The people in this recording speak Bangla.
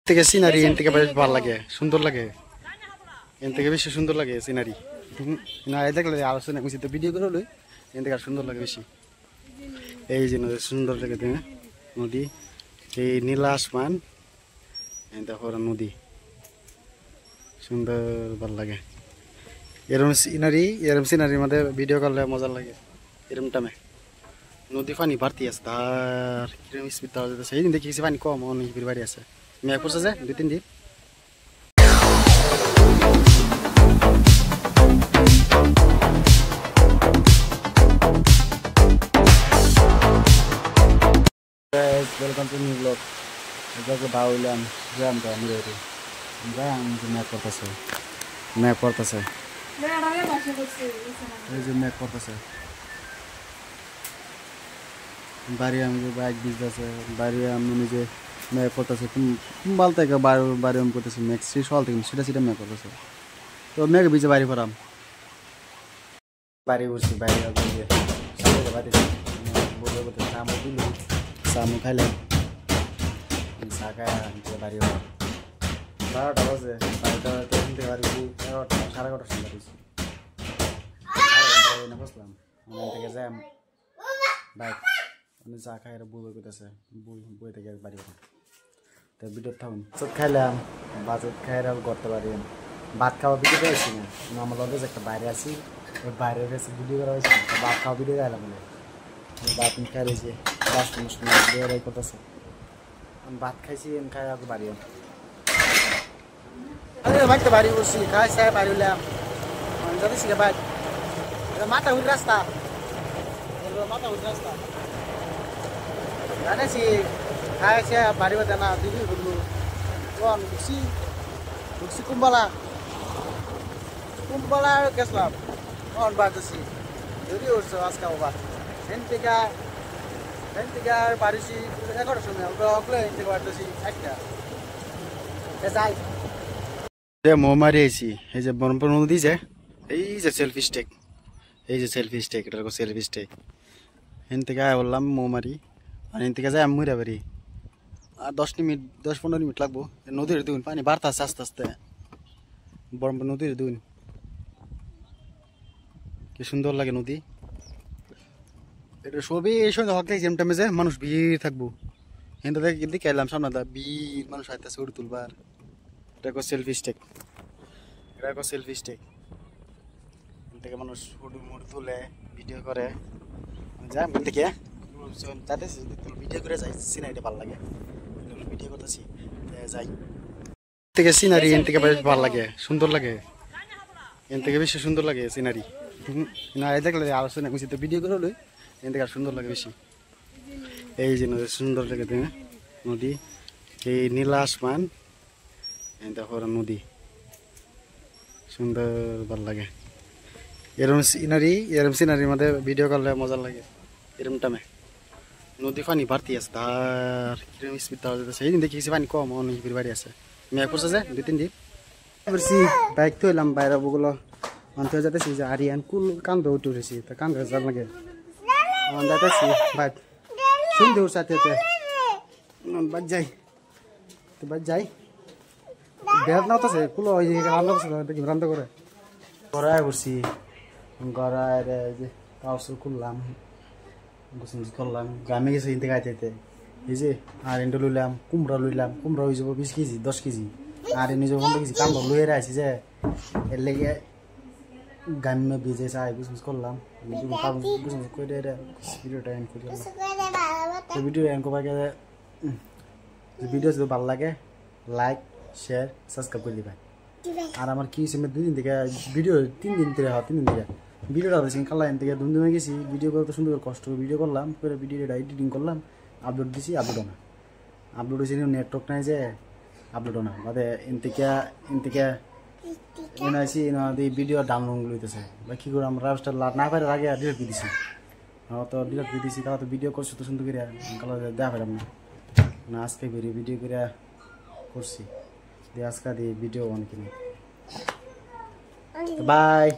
থেকে সিনারি এন থেকে বেশ ভালো লাগে, সুন্দর লাগে। এন থেকে বেশি সুন্দর লাগে সিনারি। না এই দেখলে আলোচনা করছি তো ভিডিও করে লই, এন থেকে আর সুন্দর লাগে বেশি। এই যে সুন্দর লাগে তুমি নদী, এই নীলা আসমান, এই দেখো নদী সুন্দর ভালো লাগে। এরম সিনারির মধ্যে ভিডিও করলে মজা লাগে। এরম টাইমে নদী পানি ভর্তি আছে, তার কিরম স্পিড দেওয়া যেতেছে। এই দিন দেখি পানি কম, অনেক বাড়ি আছে। মেঘ পড়ছে যে 2-3 দিন। Welcome to new blog. এটাকে বাউলাম গ্রাম কা মিরে গ্রাম যে মেঘ পড়তেছে, মেঘ পড়তেছে, এই যে মেঘ পড়তেছে। বাড়ি আমি যে বাইক ভিজতেছে, বাড়ি আমি নিজে মেঘ পড়তেছে। কুম্বাল থেকে বাড়ি আমি করতেছি মেঘ সল থেকে সেটা মেঘ পড়তেছে। তো মেঘ ভিজে বাড়ি পড়াম, বাড়ি উঠছি বাইরে বাড়ি চামু দিল, চামু খাইলাম, চা খাই বাড়ি 12টা বাজে। 12টা থেকে বাড়ি 11টা 11:30 সময় বাড়িছি। বসলাম থেকে যাই বাইক চা খাই বই করতেছে, বই থেকে বাড়ি তো ভিডিও থাকুন। চোখ খাইলাম, বাজেট খাই করতে পারি। ভাত খাওয়া ভিডিও পেয়েছি না, আমার লগে একটা বাইরে আছি, ওই বাইরে গেছে ভিডিও করা হয়েছে। ভাত খাওয়া ভিডিও গাইলাম বলে ভাত খাই রয়েছে, 10 মিনিট সময় করতেছে। আমি ভাত খাইছি, খাই আগে বাড়ি বাইক তো বাড়ি উঠছি, খাই চাই বাড়ি উঠলাম যাচ্ছি বাইক মাথা হুট রাস্তা, মাথা হুট রাস্তা জানেছি। খাইছে বাড়ি বাদে না দিদি ঘুরলু ঢুকছি কুম্বালা গেছিলাম বাড়তেছি যদি উঠছো আজকে আবার ট্রেন থেকে আর বাড়িছি 11টার সময় বাড়তেছি 1টা যাই মৌমারি আইছি। এই যে ব্রহ্মপুর নদী যে এই যে সেলফি স্টেক, এই যে সেলফি স্টেক, এটা সেলফি স্টেক। এন থেকে বললাম মৌমারি, আর এন থেকে যাই আমি মুড়া বাড়ি। আর 10-15 মিনিট লাগবো। নদীর দুন পানি বাড়তে আছে আস্তে আস্তে, ব্রহ্মপুর নদীর দুন কি সুন্দর লাগে নদী। এটা সবই এই সময় হক যেম টাইমে যে মানুষ ভিড় থাকবো। এখানটা দেখে এলাম সামনে ভিড় মানুষ আইতেছে উড়ে তুলবার। এটা সেলফি স্টেক, এটা সেলফি স্টেক। এখান থেকে মানুষ ফটো তুলে ভিডিও করে যায় থেকে যাইতেছি ভিডিও করে যাই। সিনারিটা ভালো লাগে, ভিডিও করতেছি যাই থেকে সিনারি এন থেকে বেশ ভালো লাগে, সুন্দর লাগে। এন থেকে বেশি সুন্দর লাগে সিনারি। না এই দেখলে আলোচনা করছি তো ভিডিও করে লই, এন থেকে আর সুন্দর লাগে বেশি। এই যে সুন্দর লাগে তুমি নদী, এই নীলা আসমান, এই দেখো নদী সুন্দর ভালো লাগে। এরম সিনারির মধ্যে ভিডিও করলে মজা লাগে। এরম টাইমে নদী পানি ভর্তি আছে, তার কিরম স্পিড দেওয়া যেতেছে। এই দিন দেখি পানি কম, অনেক বাড়ি আছে। মেঘ পড়ছে যে 2-3 দিন। বাইক তো এলাম বাইরে বগুলো আনতে যাতেছি যে আরিয়ান কুল কান্দে উঠেছি, তা কান্দে যার লাগে যাতেছি বাইক শুনতে ওর সাথে বাদ যাই বেহাত না হতেছে কুলো ওই রান্না করছে দেখি রান্না করে গড়ায় উঠছি, গড়ায় যে কাউসু খুললাম গোসল করলাম। গ্রামে গেছে ইনতে খাইতে এই যে আর এনটা লইলাম কুমড়া হয়ে যাবো 20 কেজি 10 কেজি। আর এনে যে 15 কেজি কামড় লইয়ে রাখছি যে এর লেগে গ্রামে বেজে চাই গুছ করলাম। ভিডিওটা এন্ড করে দিলাম। ভিডিও এন্ড করবার ভিডিও যদি ভালো লাগে লাইক শেয়ার সাবস্ক্রাইব করে দিবেন। আর আমার কি হয়েছে 2 দিন থেকে ভিডিও 3 দিন থেকে ভিডিওটা হয়েছে কালা এন থেকে দুমদুমে গেছি ভিডিও করতে সুন্দর করে কষ্ট করে ভিডিও করলাম, করে ভিডিওটা এডিটিং করলাম, আপলোড দিছি, আপলোড হয়েছে নেটওয়ার্ক নাই যে আপলোড না বাদে এন থেকে এনাইছি ভিডিও ডাউনলোড লইতেছে বা কী করে আমরা রাস্তা না পারে আগে ডিলেট দিয়ে দিছি। তো ডিলেট দিয়ে দিছি তাহলে তো ভিডিও করছি তো সুন্দর করে কালা দেখা পেলাম না আজকে ভিডিও করে করছি দিয়ে আজকে দিয়ে ভিডিও অনেক বাই।